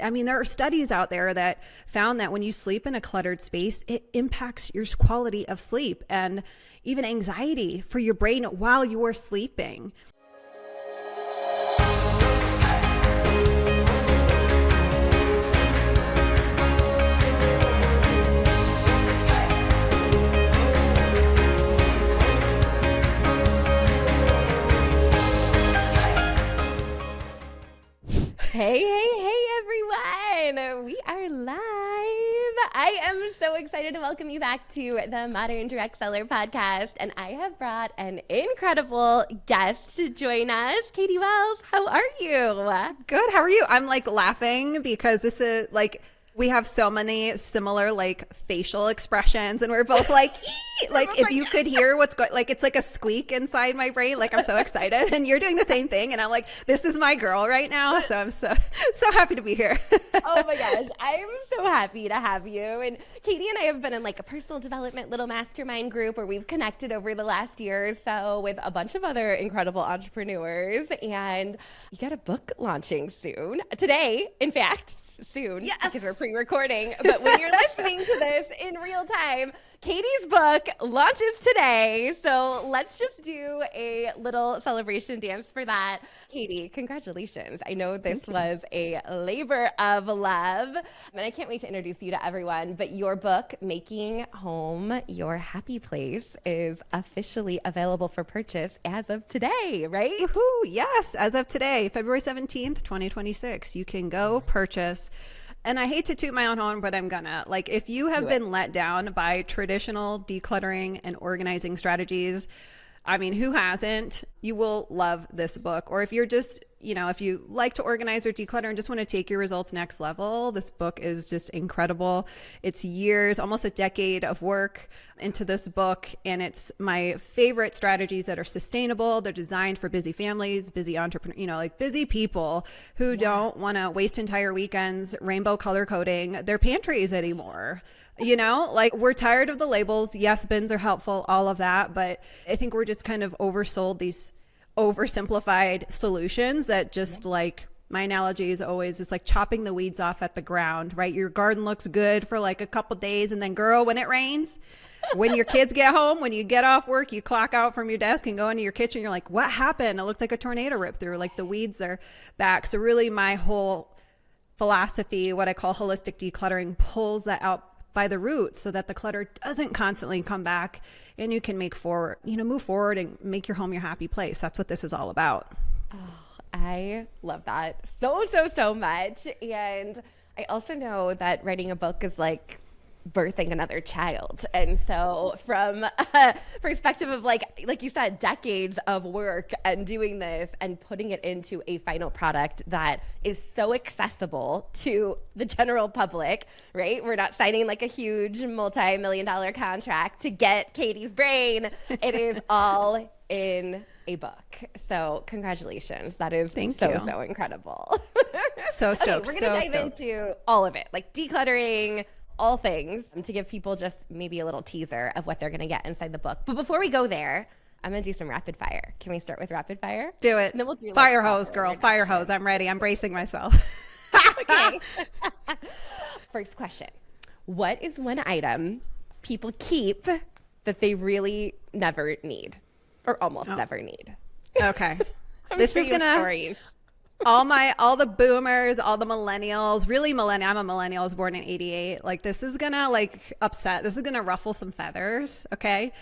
I mean, there are studies out there that found that when you sleep in a cluttered space, it impacts your quality of sleep and even anxiety for your brain while you are sleeping. Hey, everyone. We are live. I am so excited to welcome you back to the Modern Direct Seller podcast. And I have brought an incredible guest to join us. Katy Wells, how are you? Good. How are you? I'm like laughing because this is like, we have so many similar like facial expressions and we're both like, ee! Like if you could hear what's going, like it's like a squeak inside my brain. Like I'm so excited and you're doing the same thing. And I'm like, this is my girl right now. So I'm so happy to be here. Oh my gosh. I'm so happy to have you. And Katy and I have been in like a personal development little mastermind group where we've connected over the last year or so with a bunch of other incredible entrepreneurs. And you got a book launching soon. Today, in fact. Soon, yes, because we're pre-recording, but when you're listening to this in real time, Katy's book launches today. So let's just do a little celebration dance for that. Katy, congratulations. I know this was a labor of love, and I can't wait to introduce you to everyone, but your book, Making Home Your Happy Place, is officially available for purchase as of today, right? Woohoo! Yes, as of today, February 17th, 2026, you can go purchase. And I hate to toot my own horn, but I'm gonna. Like, if you have been let down by traditional decluttering and organizing strategies, I mean, who hasn't? You will love this book. Or if you're just, if you like to organize or declutter and just want to take your results next level, this book is just incredible. It's years, almost a decade of work into this book. And it's my favorite strategies that are sustainable. They're designed for busy families, busy entrepreneurs, like busy people who don't want to waste entire weekends rainbow color coding their pantries anymore. Like we're tired of the labels. Yes, bins are helpful, all of that. But I think we're just kind of oversold these oversimplified solutions that just like my analogy is always, it's like chopping the weeds off at the ground, right? Your garden looks good for like a couple days. And then girl, when it rains, when your kids get home, when you get off work, you clock out from your desk and go into your kitchen. You're like, what happened? It looked like a tornado ripped through, like the weeds are back. So really my whole philosophy, what I call holistic decluttering, pulls that out by the roots so that the clutter doesn't constantly come back and you can move forward and make your home your happy place. That's what this is all about. Oh, I love that so much. And I also know that writing a book is like birthing another child. And so from a perspective of like you said, decades of work and doing this and putting it into a final product that is so accessible to the general public, right? We're not signing like a huge multi-million-dollar contract to get Katy's brain. It is all in a book. So congratulations. That is so incredible. So stoked. Okay, we're going to dive into all of it, like decluttering, all things, to give people just maybe a little teaser of what they're going to get inside the book. But before we go there, I'm going to do some rapid fire. Can we start with rapid fire? Do it. And then we'll do fire hose, girl. Fire hose. I'm ready. I'm bracing myself. Okay. First question. What is one item people keep that they really never need or almost never need? Okay. This is going to... all the boomers, all the millennials, really millennial. I'm a millennial. I was born in 88. Like this is gonna upset. This is gonna ruffle some feathers. Okay.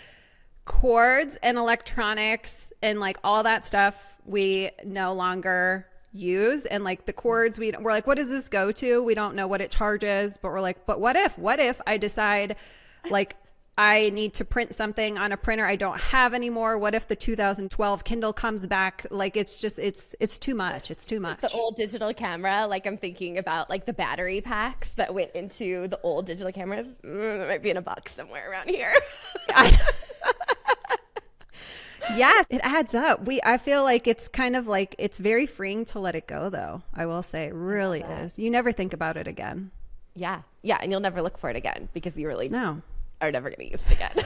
Cords and electronics and like all that stuff we no longer use. And like the cords, we're like, what does this go to? We don't know what it charges, but we're like, but what if I decide like I need to print something on a printer I don't have anymore? What if the 2012 Kindle comes back? Like, it's just, it's too much. It's too much. The old digital camera, like I'm thinking about like the battery packs that went into the old digital cameras. That might be in a box somewhere around here. Yes, it adds up. I feel like it's kind of like, it's very freeing to let it go though. I will say it really is. You never think about it again. Yeah. Yeah. And you'll never look for it again because you really no. are never going to use it again.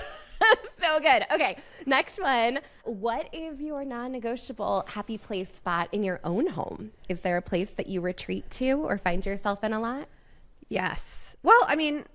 So good. Okay, next one. What is your non-negotiable happy place spot in your own home? Is there a place that you retreat to or find yourself in a lot? Yes. Well, I mean,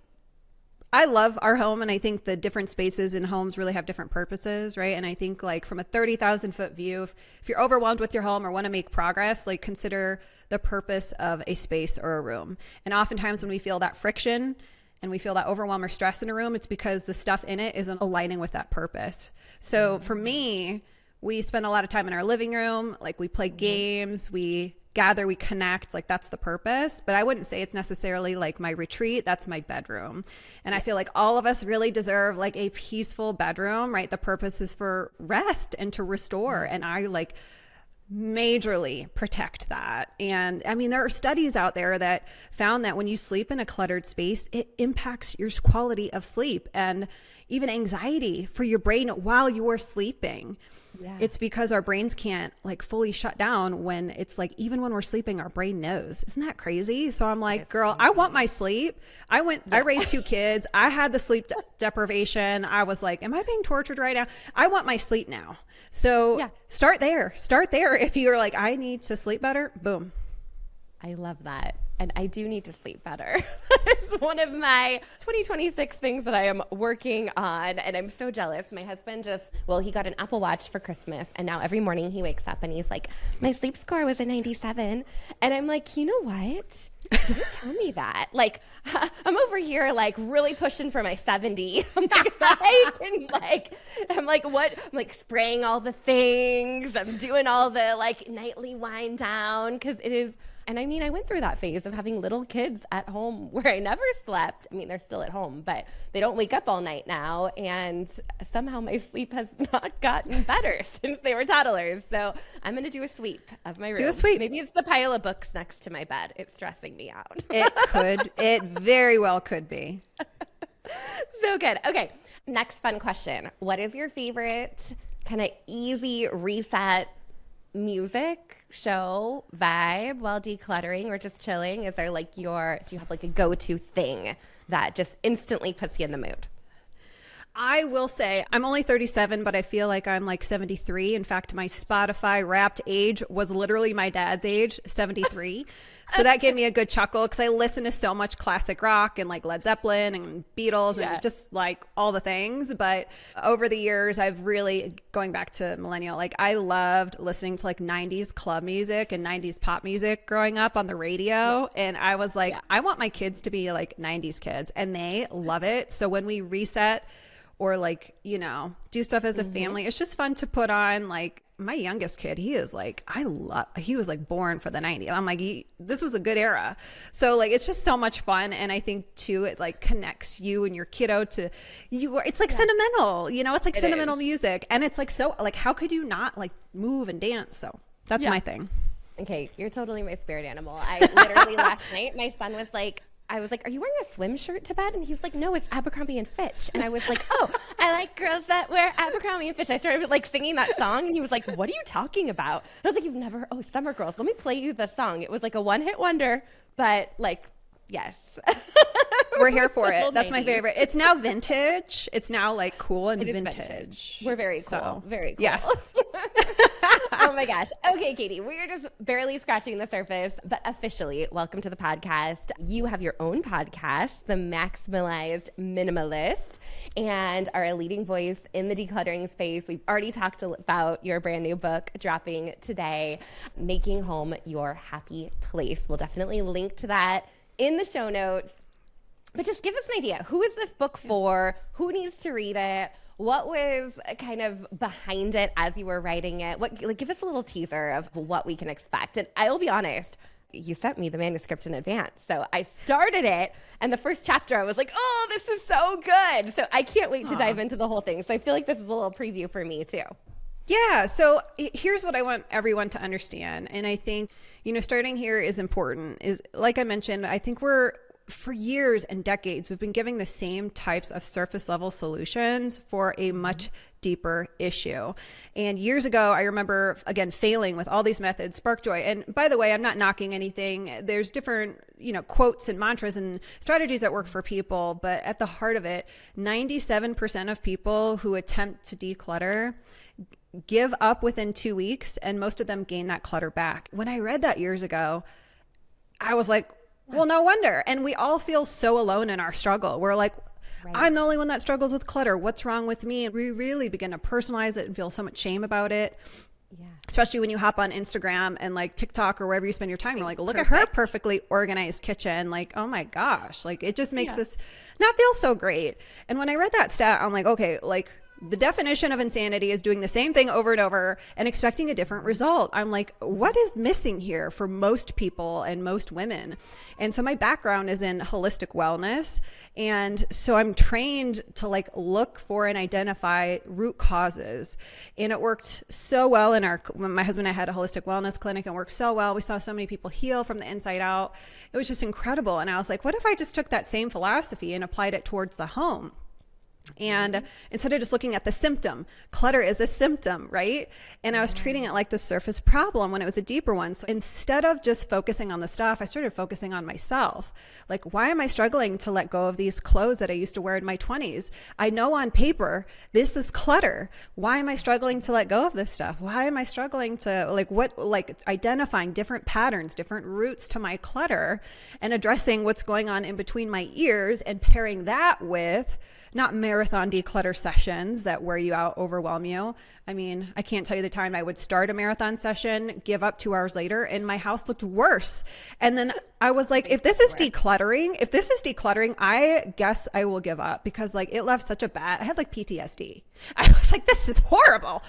I love our home, and I think the different spaces in homes really have different purposes, right? And I think like from a 30,000 foot view, if you're overwhelmed with your home or want to make progress, like consider the purpose of a space or a room. And oftentimes when we feel that friction and we feel that overwhelm or stress in a room, it's because the stuff in it isn't aligning with that purpose. So for me, we spend a lot of time in our living room, like we play games, we gather, we connect, like that's the purpose. But I wouldn't say it's necessarily like my retreat. That's my bedroom. And I feel like all of us really deserve like a peaceful bedroom, right? The purpose is for rest and to restore. And I like majorly protect that. And I mean, there are studies out there that found that when you sleep in a cluttered space, it impacts your quality of sleep and even anxiety for your brain while you're sleeping. Yeah. It's because our brains can't like fully shut down when it's like, even when we're sleeping, our brain knows. Isn't that crazy? So I'm like, girl, I want my sleep. I raised 2 kids. I had the sleep deprivation. I was like, am I being tortured right now? I want my sleep now. So start there. If you're like, I need to sleep better, boom. I love that. And I do need to sleep better. It's one of my 2026 things that I am working on. And I'm so jealous. My husband he got an Apple Watch for Christmas. And now every morning he wakes up and he's like, my sleep score was a 97. And I'm like, you know what? Don't tell me that. Like, I'm over here like really pushing for my 70. I'm like, I'm like, what? I'm like spraying all the things. I'm doing all the like nightly wind down because it is. And I mean, I went through that phase of having little kids at home where I never slept. I mean, they're still at home, but they don't wake up all night now. And somehow my sleep has not gotten better since they were toddlers. So I'm going to do a sweep of my room. Do a sweep. Maybe it's the pile of books next to my bed. It's stressing me out. It very well could be. So good. Okay. Next fun question. What is your favorite kind of easy reset music show vibe while decluttering or just chilling? Is there like do you have like a go-to thing that just instantly puts you in the mood? I will say I'm only 37, but I feel like I'm like 73. In fact, my Spotify Wrapped age was literally my dad's age, 73. So that gave me a good chuckle because I listen to so much classic rock and like Led Zeppelin and Beatles and just like all the things. But over the years, I've really, going back to millennial, like I loved listening to like 90s club music and 90s pop music growing up on the radio. And I was like, I want my kids to be like 90s kids, and they love it. So when we reset or like, you know, do stuff as a family, it's just fun to put on. Like my youngest kid, he was like, he was like born for the 90s. I'm like, this was a good era. So like, it's just so much fun. And I think too, it like connects you and your kiddo to you. It's like sentimental, you know, it's like sentimental music. And it's like, so like, how could you not like move and dance? So that's my thing. Okay. You're totally my spirit animal. I literally last night, my son was like, I was like, are you wearing a swim shirt to bed? And he's like, no, it's Abercrombie and Fitch. And I was like, oh, I like girls that wear Abercrombie and Fitch. I started like singing that song and he was like, what are you talking about? And I was like, you've never, Summer Girls. Let me play you the song. It was like a one-hit wonder, but like, yes. We're here for it. That's my favorite. It's now vintage. It's now like cool and vintage. We're very cool. So, very cool. Yes. Oh my gosh. Okay, Katy, we're just barely scratching the surface, but officially, welcome to the podcast. You have your own podcast, the Maximalized Minimalist, and are a leading voice in the decluttering space. We've already talked about your brand new book dropping today, Making Home Your Happy Place. We'll definitely link to that in the show notes. But just give us an idea. Who is this book for? Who needs to read it? What was kind of behind it as you were writing it? Give us a little teaser of what we can expect. And I'll be honest, you sent me the manuscript in advance. So I started it, and the first chapter, I was like, oh, this is so good. So I can't wait to dive into the whole thing. So I feel like this is a little preview for me too. Yeah. So here's what I want everyone to understand. And I think, you know, starting here is important. Is like I mentioned, I think we're for years and decades, we've been giving the same types of surface level solutions for a much deeper issue. And years ago, I remember, again, failing with all these methods, spark joy. And by the way, I'm not knocking anything. There's different, quotes and mantras and strategies that work for people. But at the heart of it, 97% of people who attempt to declutter give up within 2 weeks, and most of them gain that clutter back. When I read that years ago, I was like, well, no wonder. And we all feel so alone in our struggle. We're like, right. I'm the only one that struggles with clutter. What's wrong with me? And we really begin to personalize it and feel so much shame about it. Yeah. Especially when you hop on Instagram and like TikTok or wherever you spend your time, you're like, look at her perfectly organized kitchen. Like, oh my gosh, like it just makes us not feel so great. And when I read that stat, I'm like, okay, like the definition of insanity is doing the same thing over and over and expecting a different result. I'm like, what is missing here for most people and most women? And so my background is in holistic wellness. And so I'm trained to like look for and identify root causes. And it worked so well when my husband and I had a holistic wellness clinic, and worked so well. We saw so many people heal from the inside out. It was just incredible. And I was like, what if I just took that same philosophy and applied it towards the home? And instead of just looking at the symptom, clutter is a symptom, right? And I was treating it like the surface problem when it was a deeper one. So instead of just focusing on the stuff, I started focusing on myself. Like, why am I struggling to let go of these clothes that I used to wear in my 20s? I know on paper, this is clutter. Why am I struggling to let go of this stuff? Why am I struggling to identifying different patterns, different roots to my clutter, and addressing what's going on in between my ears, and pairing that with not marathon declutter sessions that wear you out, overwhelm you. I mean, I can't tell you the time I would start a marathon session, give up 2 hours later, and my house looked worse. And then I was like, if this is decluttering, I guess I will give up, because like it left such I had like PTSD. I was like, this is horrible.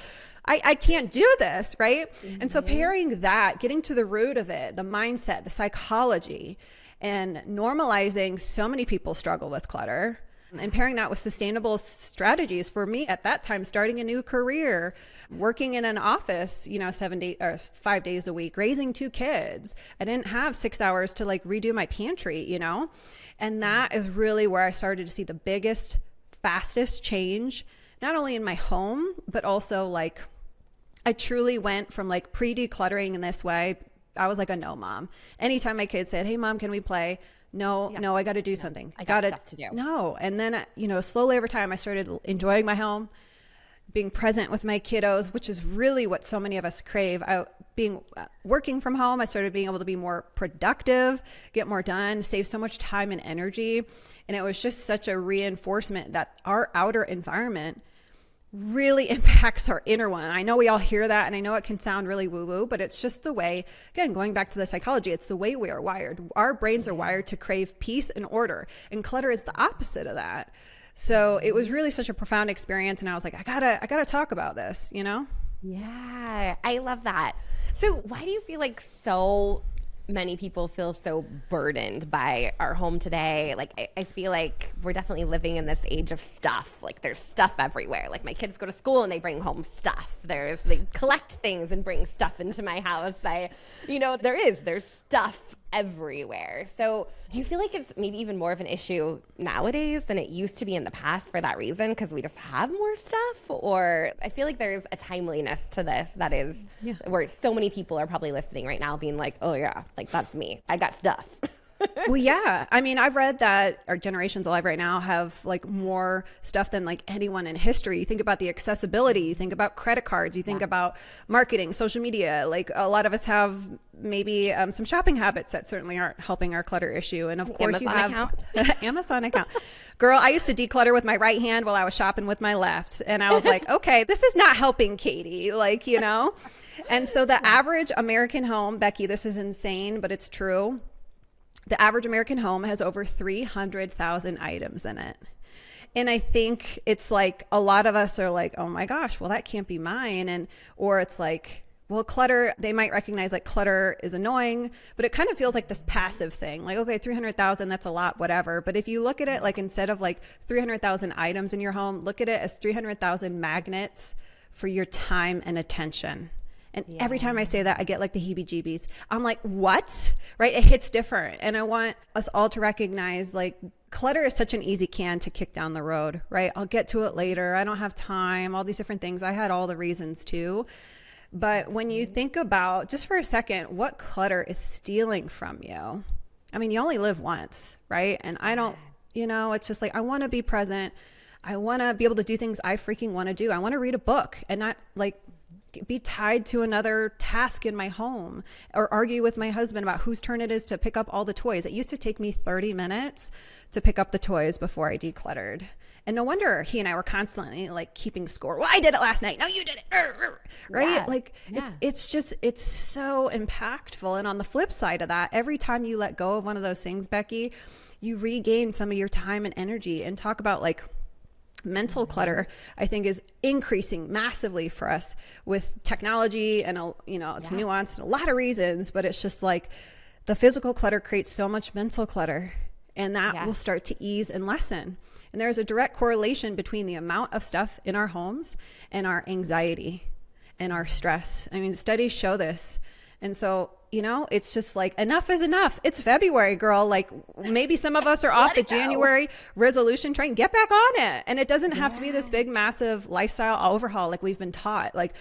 I can't do this, right? Mm-hmm. And so pairing that, getting to the root of it, the mindset, the psychology, and normalizing so many people struggle with clutter, and pairing that with sustainable strategies. For me at that time, starting a new career, working in an office, 5 days a week, raising 2 kids. I didn't have 6 hours to like redo my pantry, and that is really where I started to see the biggest, fastest change, not only in my home, but also like I truly went from like pre-decluttering in this way. I was like a no mom. Anytime my kids said, hey mom, can we play? No, I got to do something. I got stuff to do. No. And then, slowly over time, I started enjoying my home, being present with my kiddos, which is really what so many of us crave. Working from home, I started being able to be more productive, get more done, save so much time and energy. And it was just such a reinforcement that our outer environment really impacts our inner one. I know we all hear that, and I know it can sound really woo-woo, but it's just the way, again, going back to the psychology, it's the way we are wired. Our brains are wired to crave peace and order, and clutter is the opposite of that. So it was really such a profound experience, and I was like, I gotta talk about this, Yeah, I love that. So why do you feel like so many people feel so burdened by our home today? Like, I feel like we're definitely living in this age of stuff. Like, there's stuff everywhere. Like, my kids go to school and they bring home stuff. They collect things and bring stuff into my house. There's stuff everywhere. So do you feel like it's maybe even more of an issue nowadays than it used to be in the past for that reason, because we just have more stuff? Or I feel like there's a timeliness to this that is where so many people are probably listening right now being like, oh yeah, like that's me. I got stuff. Well, yeah. I mean, I've read that our generations alive right now have like more stuff than like anyone in history. You think about the accessibility, you think about credit cards, you think about marketing, social media. Like a lot of us have maybe some shopping habits that certainly aren't helping our clutter issue. And of course you have Amazon account. Girl, I used to declutter with my right hand while I was shopping with my left. And I was like, okay, this is not helping Katy, And so the average American home, Becky, this is insane, but it's true. The average American home has over 300,000 items in it. And I think it's like a lot of us are like, oh my gosh, well, that can't be mine. Or it's like, well, clutter, they might recognize like clutter is annoying, but it kind of feels like this passive thing. Like, okay, 300,000, that's a lot, whatever. But if you look at it like instead of like 300,000 items in your home, look at it as 300,000 magnets for your time and attention. And every time I say that, I get like the heebie-jeebies. I'm like, what? Right? It hits different. And I want us all to recognize like clutter is such an easy can to kick down the road, right? I'll get to it later. I don't have time, all these different things. I had all the reasons too. But when you think about, just for a second, what clutter is stealing from you, I mean, you only live once, right? And I don't, it's just like, I want to be present. I want to be able to do things I freaking want to do. I want to read a book and not like be tied to another task in my home or argue with my husband about whose turn it is to pick up all the toys. It used to take me 30 minutes to pick up the toys before I decluttered. And no wonder he and I were constantly like keeping score. Well, I did it last night. No, you did it. Right? Yeah. Like it's so impactful. And on the flip side of that, every time you let go of one of those things, Becky, you regain some of your time and energy. And talk about like mental clutter, I think is increasing massively for us with technology and, it's nuanced and a lot of reasons, but it's just like the physical clutter creates so much mental clutter, and that will start to ease and lessen. And there's a direct correlation between the amount of stuff in our homes and our anxiety and our stress. I mean, studies show this. And so, it's just like, enough is enough. It's February, girl. Like maybe some of us are off the January resolution train. Get back on it. And it doesn't have to be this big, massive lifestyle overhaul like we've been taught. Like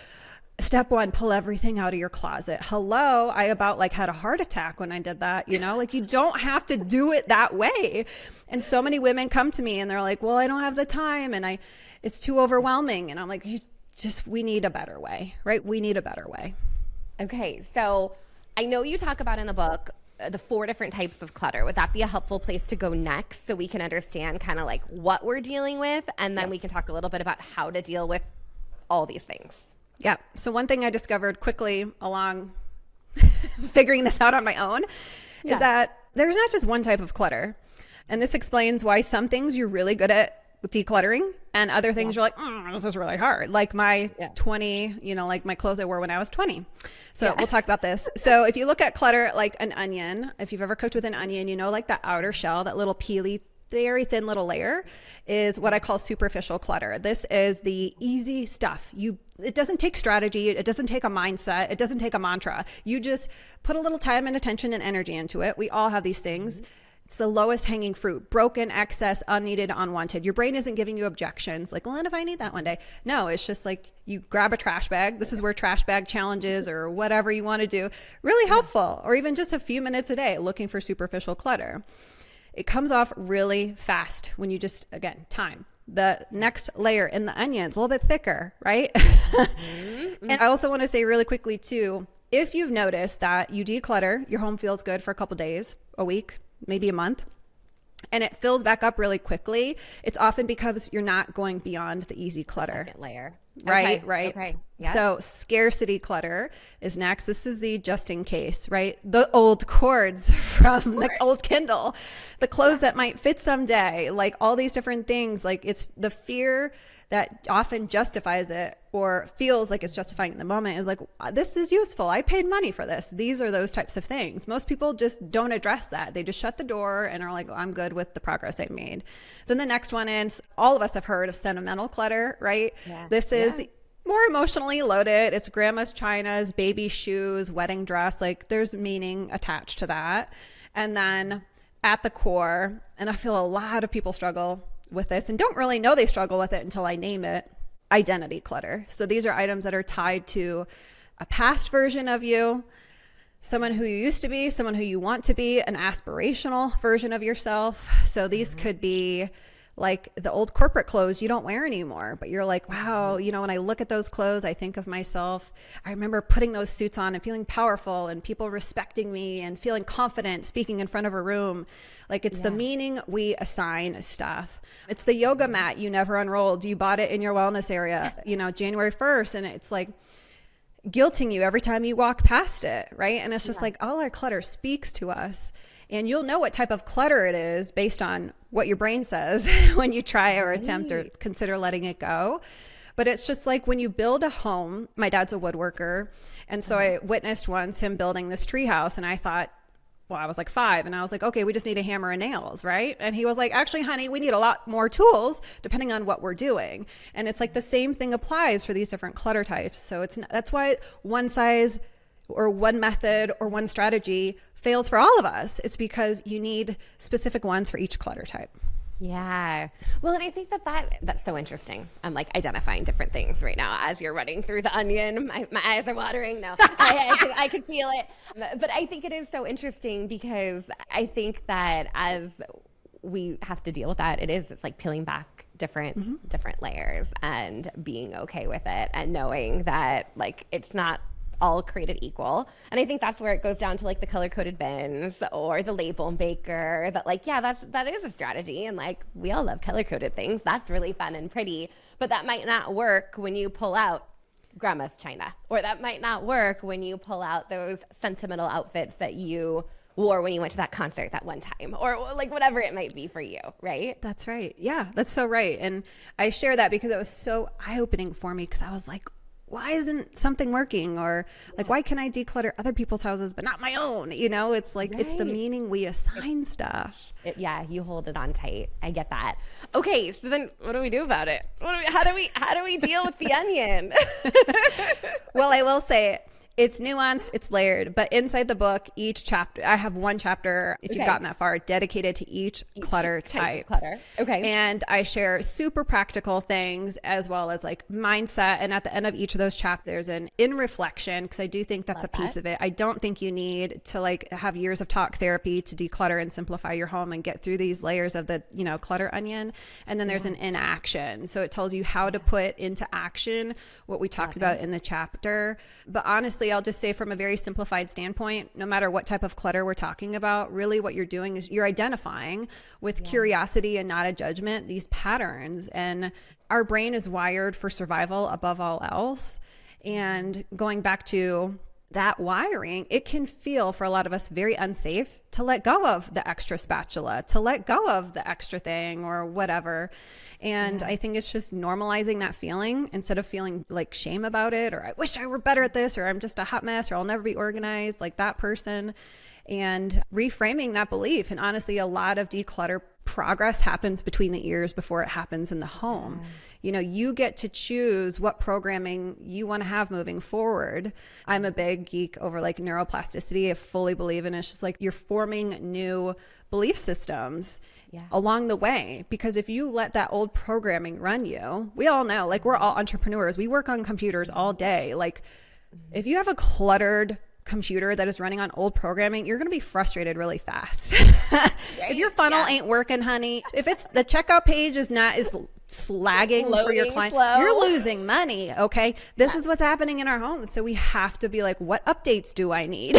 step one, pull everything out of your closet. Hello. I about like had a heart attack when I did that, like you don't have to do it that way. And so many women come to me and they're like, well, I don't have the time and it's too overwhelming. And I'm like, we need a better way, right? We need a better way. Okay. So I know you talk about in the book the 4 different types of clutter. Would that be a helpful place to go next so we can understand kind of like what we're dealing with? And then we can talk a little bit about how to deal with all these things. Yeah. So one thing I discovered quickly along figuring this out on my own is that there's not just one type of clutter. And this explains why some things you're really good at decluttering and other things you're like, this is really hard. Like my 20, like my clothes I wore when I was 20. So we'll talk about this. So if you look at clutter like an onion, if you've ever cooked with an onion, like the outer shell, that little peely, very thin little layer is what I call superficial clutter. This is the easy stuff. It doesn't take strategy. It doesn't take a mindset. It doesn't take a mantra. You just put a little time and attention and energy into it. We all have these things. It's the lowest hanging fruit, broken, excess, unneeded, unwanted. Your brain isn't giving you objections like, well, and if I need that one day. No, it's just like you grab a trash bag. This is where trash bag challenges or whatever you want to do, really helpful. Or even just a few minutes a day looking for superficial clutter. It comes off really fast when you just, again, time. The next layer in the onion is a little bit thicker, right? And I also want to say really quickly too, if you've noticed that you declutter, your home feels good for a couple days, a week, maybe a month, and it fills back up really quickly, it's often because you're not going beyond the easy clutter. Second layer. Right, Okay. right. Okay. Yep. So scarcity clutter is next. This is the just in case, right? The old cords from the old Kindle, the clothes that might fit someday, like all these different things. Like it's the fear that often justifies it or feels like it's justifying in the moment is like, this is useful. I paid money for this. These are those types of things. Most people just don't address that. They just shut the door and are like, I'm good with the progress I've made. Then the next one is, all of us have heard of sentimental clutter, right? Yeah. This is the more emotionally loaded. It's grandma's chinas, baby shoes, wedding dress. Like there's meaning attached to that. And then at the core, and I feel a lot of people struggle with this and don't really know they struggle with it until I name it, identity clutter. So these are items that are tied to a past version of you, someone who you used to be, someone who you want to be, an aspirational version of yourself. So these could be like the old corporate clothes you don't wear anymore, but you're like, wow, when I look at those clothes, I think of myself. I remember putting those suits on and feeling powerful and people respecting me and feeling confident speaking in front of a room. Like it's the meaning we assign stuff. It's the yoga mat you never unrolled. You bought it in your wellness area, January 1st. And it's like guilting you every time you walk past it, right? And it's just like all our clutter speaks to us. And you'll know what type of clutter it is based on what your brain says when you try or attempt or consider letting it go. But it's just like when you build a home, my dad's a woodworker. And so I witnessed once him building this tree house. And I thought, well, I was like 5, and I was like, okay, we just need a hammer and nails, right? And he was like, actually, honey, we need a lot more tools depending on what we're doing. And it's like the same thing applies for these different clutter types. So that's why one size or one method or one strategy fails for all of us. It's because you need specific ones for each clutter type. Yeah. Well, and I think that's so interesting. I'm like identifying different things right now as you're running through the onion. My eyes are watering. No, I could feel it. But I think it is so interesting because I think that as we have to deal with that, it's like peeling back different layers and being okay with it and knowing that like it's not all created equal. And I think that's where it goes down to like the color coded bins or the label maker that like, yeah, that is a strategy. And like, we all love color coded things. That's really fun and pretty, but that might not work when you pull out grandma's china, or that might not work when you pull out those sentimental outfits that you wore when you went to that concert that one time, or like whatever it might be for you. Right. That's right. Yeah, that's so right. And I share that because it was so eye-opening for me, because I was like, why isn't something working? Or like, why can I declutter other people's houses but not my own? You know, it's like, it's the meaning we assign stuff. Yeah, you hold it on tight. I get that. Okay, so then what do we do about it? How do we deal with the onion? Well, I will say it's nuanced, it's layered, but inside the book, each chapter, I have one chapter, if you've gotten that far, dedicated to each clutter type. Clutter. Okay. And I share super practical things as well as like mindset. And at the end of each of those chapters, there's an in reflection, because I do think that's a piece of it. I don't think you need to like have years of talk therapy to declutter and simplify your home and get through these layers of the, clutter onion. And then there's an in action. So it tells you how to put into action what we talked about in the chapter. But honestly, I'll just say from a very simplified standpoint, no matter what type of clutter we're talking about, really what you're doing is you're identifying with curiosity and not a judgment these patterns. And our brain is wired for survival above all else. And going back to that wiring, it can feel for a lot of us very unsafe to let go of the extra spatula, to let go of the extra thing or whatever. And I think it's just normalizing that feeling instead of feeling like shame about it, or I wish I were better at this, or I'm just a hot mess, or I'll never be organized like that person. And reframing that belief. And honestly, a lot of declutter progress happens between the ears before it happens in the home. You get to choose what programming you want to have moving forward. I'm a big geek over like neuroplasticity. I fully believe in it. It's just like you're forming new belief systems along the way, because if you let that old programming run you, we all know, like we're all entrepreneurs. We work on computers all day. Like if you have a cluttered computer that is running on old programming, you're going to be frustrated really fast. If your funnel ain't working, honey, if it's the checkout page is slagging for your client, you're losing money. Okay. This is what's happening in our homes. So we have to be like, what updates do I need?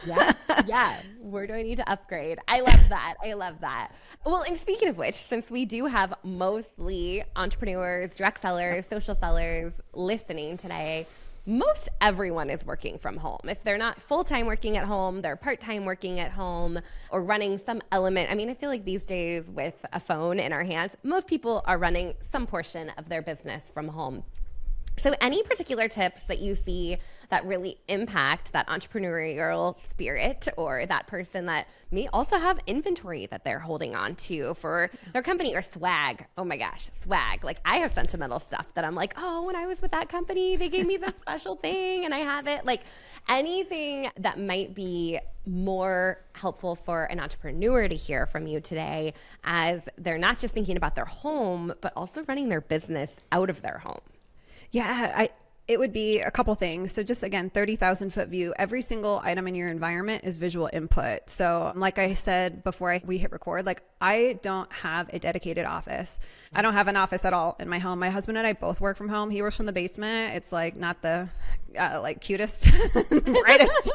Yeah. Where do I need to upgrade? I love that. Well, and speaking of which, since we do have mostly entrepreneurs, direct sellers, social sellers listening today, most everyone is working from home. If they're not full-time working at home, they're part-time working at home or running some element. I mean, I feel like these days with a phone in our hands, most people are running some portion of their business from home. So any particular tips that you see that really impact that entrepreneurial spirit, or that person that may also have inventory that they're holding on to for their company, or swag? Oh my gosh, swag. Like I have sentimental stuff that I'm like, oh, when I was with that company, they gave me this special thing and I have it. Like anything that might be more helpful for an entrepreneur to hear from you today, as they're not just thinking about their home, but also running their business out of their home. Yeah, it would be a couple things. So just again, 30,000 foot view, every single item in your environment is visual input. So like I said before we hit record, like I don't have a dedicated office. I don't have an office at all in my home. My husband and I both work from home. He works from the basement. It's like not the like cutest, brightest,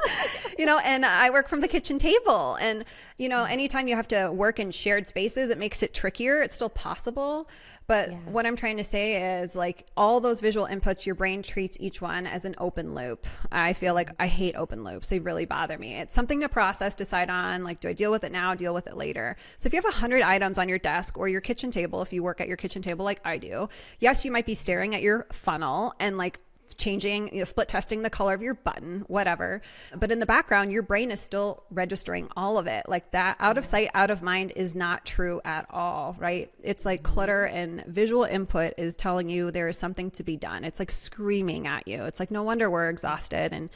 and I work from the kitchen table. And, anytime you have to work in shared spaces, it makes it trickier. It's still possible. But what I'm trying to say is like all those visual inputs, your brain treats each one as an open loop. I feel like I hate open loops. They really bother me. It's something to process, decide on, like, do I deal with it now, deal with it later? So if you have 100 items on your desk or your kitchen table, if you work at your kitchen table like I do, yes, you might be staring at your funnel and like changing, split testing the color of your button, whatever. But in the background, your brain is still registering all of it. Like that out of sight, out of mind is not true at all, right? It's like clutter and visual input is telling you there is something to be done. It's like screaming at you. It's like, no wonder we're exhausted. And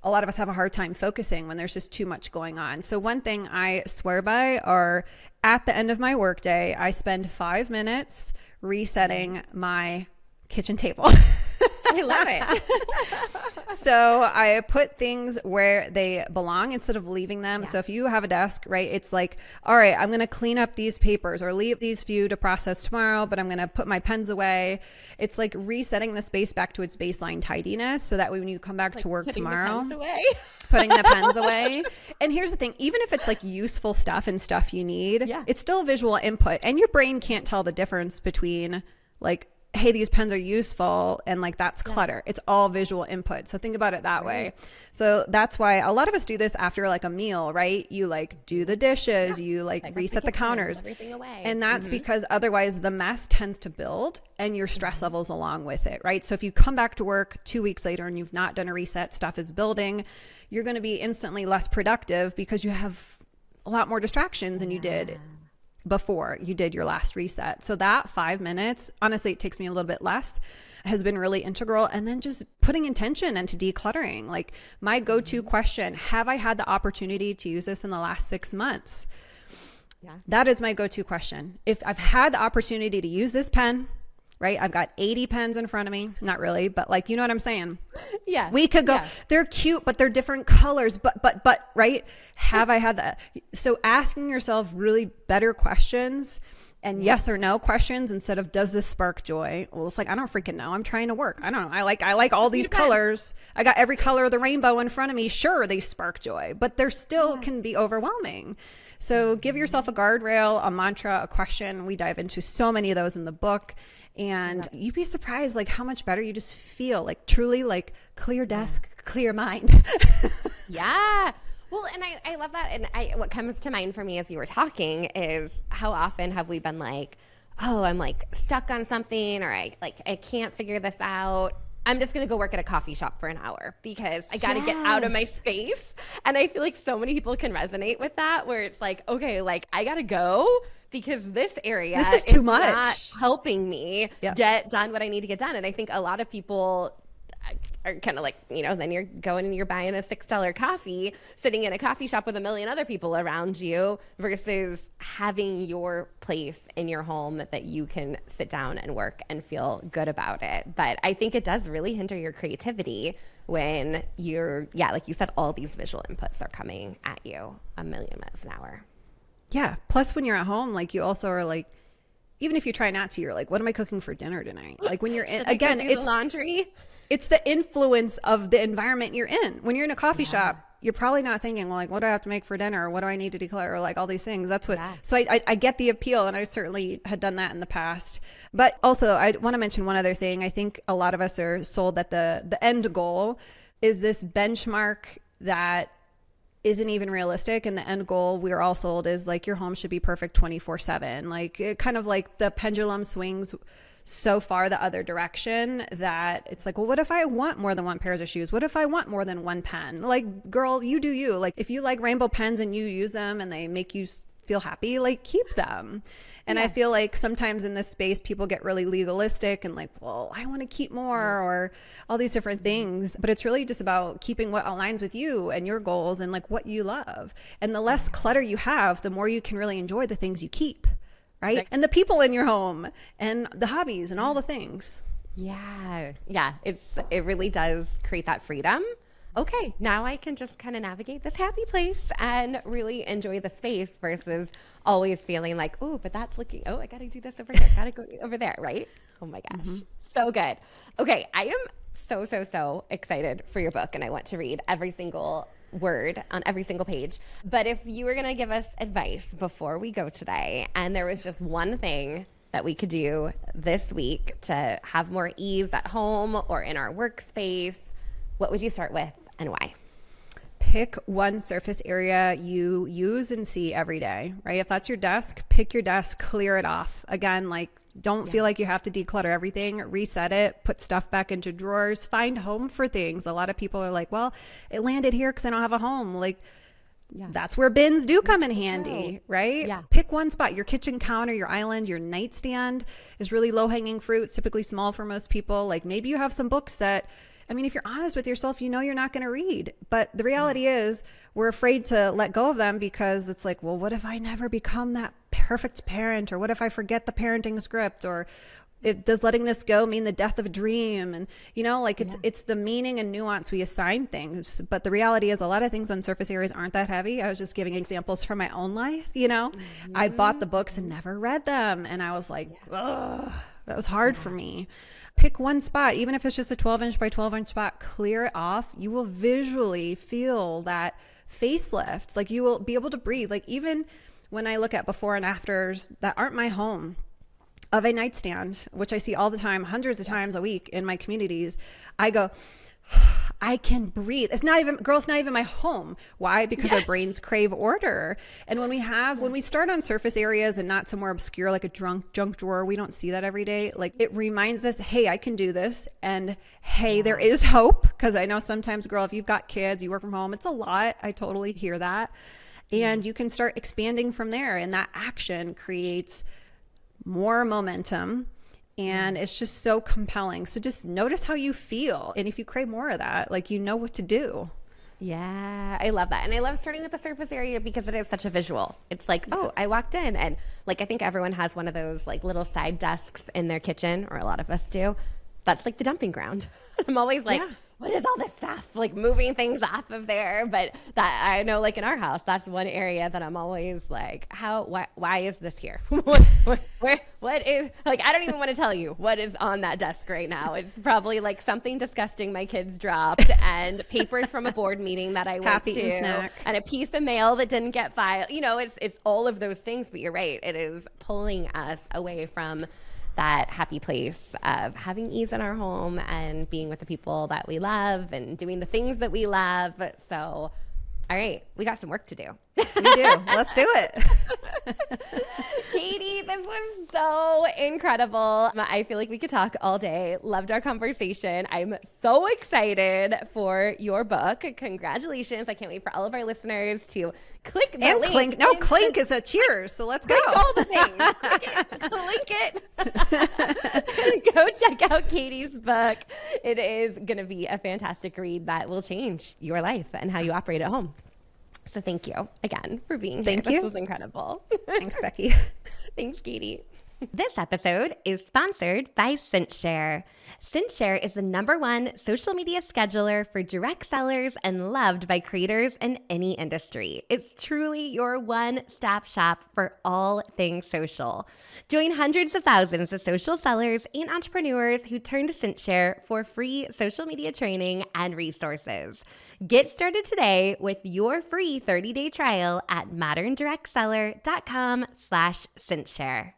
a lot of us have a hard time focusing when there's just too much going on. So one thing I swear by are at the end of my workday, I spend 5 minutes resetting my kitchen table. I love it. So I put things where they belong instead of leaving them. So if you have a desk, right, it's like, all right, I'm going to clean up these papers or leave these few to process tomorrow, but I'm going to put my pens away. It's like resetting the space back to its baseline tidiness. So that way when you come back to work tomorrow, putting the pens away. And here's the thing, even if it's like useful stuff and stuff you need, it's still visual input. And your brain can't tell the difference between like, hey, these pens are useful and like that's clutter. It's all visual input. So think about it that way. So that's why a lot of us do this after like a meal, right? You like do the dishes, you like reset the counters, everything away. And that's because otherwise the mess tends to build and your stress levels along with it, right? So if you come back to work 2 weeks later and you've not done a reset, stuff is building, you're going to be instantly less productive because you have a lot more distractions than you did before you did your last reset. So that 5 minutes, honestly, it takes me a little bit less, has been really integral. And then just putting intention into decluttering. Like my go-to question, have I had the opportunity to use this in the last 6 months? That is my go-to question. If I've had the opportunity to use this pen, right? I've got 80 pens in front of me. Not really, but like, you know what I'm saying? Yeah. We could go, they're cute, but they're different colors, but, right? Have I had that? So asking yourself really better questions and yes or no questions instead of does this spark joy? Well, it's like, I don't freaking know. I'm trying to work. I don't know. I like all these colors. I got every color of the rainbow in front of me. Sure, they spark joy, but they're still can be overwhelming. So give yourself a guardrail, a mantra, a question. We dive into so many of those in the book. And you'd be surprised like how much better you just feel, like truly like clear desk, clear mind. Well, and I love that. And what comes to mind for me as you were talking is how often have we been like, oh, I'm like stuck on something or I can't figure this out. I'm just going to go work at a coffee shop for an hour because I got to get out of my space. And I feel like so many people can resonate with that where it's like, okay, like I got to go because this area is too much, not helping me get done what I need to get done. And I think a lot of people are kind of like, then you're going and you're buying a $6 coffee, sitting in a coffee shop with a million other people around you versus having your place in your home that you can sit down and work and feel good about it. But I think it does really hinder your creativity when you're, like you said, all these visual inputs are coming at you a million miles an hour. Yeah. Plus when you're at home, like you also are like, even if you try not to, you're like, what am I cooking for dinner tonight? Like when you're in, again, it's laundry. It's the influence of the environment you're in. When you're in a coffee shop, you're probably not thinking, well, like, what do I have to make for dinner? Or what do I need to declutter? Or like all these things. That's what, so I get the appeal and I certainly had done that in the past. But also I want to mention one other thing. I think a lot of us are sold that the end goal is this benchmark that isn't even realistic. And the end goal we're all sold is like your home should be perfect 24/7. Like it kind of like the pendulum swings so far the other direction that it's like, well, what if I want more than one pairs of shoes? What if I want more than one pen? Like, girl, you do you. Like if you like rainbow pens and you use them and they make you feel happy, like keep them. And I feel like sometimes in this space, people get really legalistic and like, well, I want to keep more or all these different things. But it's really just about keeping what aligns with you and your goals and like what you love. And the less clutter you have, the more you can really enjoy the things you keep, right? And the people in your home and the hobbies and all the things. Yeah. It really does create that freedom. Okay, now I can just kind of navigate this happy place and really enjoy the space versus always feeling like, oh, but that's looking, oh, I got to do this over there. Got to go over there, right? Oh my gosh. So good. Okay, I am so excited for your book and I want to read every single word on every single page. But if you were going to give us advice before we go today and there was just one thing that we could do this week to have more ease at home or in our workspace, what would you start with and why? pick one surface area you use and see every day, right? If that's your desk, pick your desk, clear it off. Again, like, don't feel like you have to declutter everything, reset it, put stuff back into drawers, find home for things. A lot of people are like, well, it landed here because I don't have a home. Like, that's where bins do come in handy, right? Yeah. Pick one spot. Your kitchen counter, your island, your nightstand is really low hanging fruit. It's typically small for most people. Like, maybe you have some books that, I mean, if you're honest with yourself, you know you're not going to read. But the reality is we're afraid to let go of them because it's like, well, what if I never become that perfect parent? Or what if I forget the parenting script? Or does letting this go mean the death of a dream? And, you know, like it's the meaning and nuance we assign things. But the reality is a lot of things on surface areas aren't that heavy. I was just giving examples from my own life, you know. I bought the books and never read them. And I was like, ugh, that was hard for me. Pick one spot, even if it's just a 12-inch by 12-inch spot, clear it off. You will visually feel that facelift. Like, you will be able to breathe. Like, even when I look at before and afters that aren't my home of a nightstand, which I see all the time, hundreds of times a week in my communities, I go, I can breathe. It's not even my home. Why? Because our brains crave order. And when we start on surface areas and not somewhere obscure like a junk drawer, we don't see that every day. Like, it reminds us, hey, I can do this. And hey, there is hope. Because I know sometimes, girl, if you've got kids, you work from home, it's a lot. I totally hear that. And you can start expanding from there. And that action creates more momentum. And it's just so compelling. So just notice how you feel. And if you crave more of that, like, you know what to do. Yeah, I love that. And I love starting with the surface area because it is such a visual. It's like, oh, I walked in and, like, I think everyone has one of those like little side desks in their kitchen, or a lot of us do. That's like the dumping ground. I'm always like, what is all this stuff? Like, moving things off of there. But that, I know, like, in our house, that's one area that I'm always like, why is this here? What is, like, I don't even want to tell you what is on that desk right now. It's probably like something disgusting my kids dropped, and papers from a board meeting that I went to, snack, and a piece of mail that didn't get filed. You know, it's all of those things. But you're right. It is pulling us away from that happy place of having ease in our home and being with the people that we love and doing the things that we love. So, all right, we got some work to do. We do. Let's do it. Katy, this was so incredible. I feel like we could talk all day. Loved our conversation. I'm so excited for your book. Congratulations. I can't wait for all of our listeners to click the and link. Clink. No, clink is a cheers. So let's go. Click all the things. Link it. Go check out Katy's book. It is going to be a fantastic read that will change your life and how you operate at home. So thank you again for being here. Thank you. This was incredible. Thanks, Becky. Thanks, Katy. This episode is sponsored by CintShare. CintShare is the #1 social media scheduler for direct sellers and loved by creators in any industry. It's truly your one-stop shop for all things social. Join hundreds of thousands of social sellers and entrepreneurs who turn to CintShare for free social media training and resources. Get started today with your free 30-day trial at moderndirectseller.com/CintShare.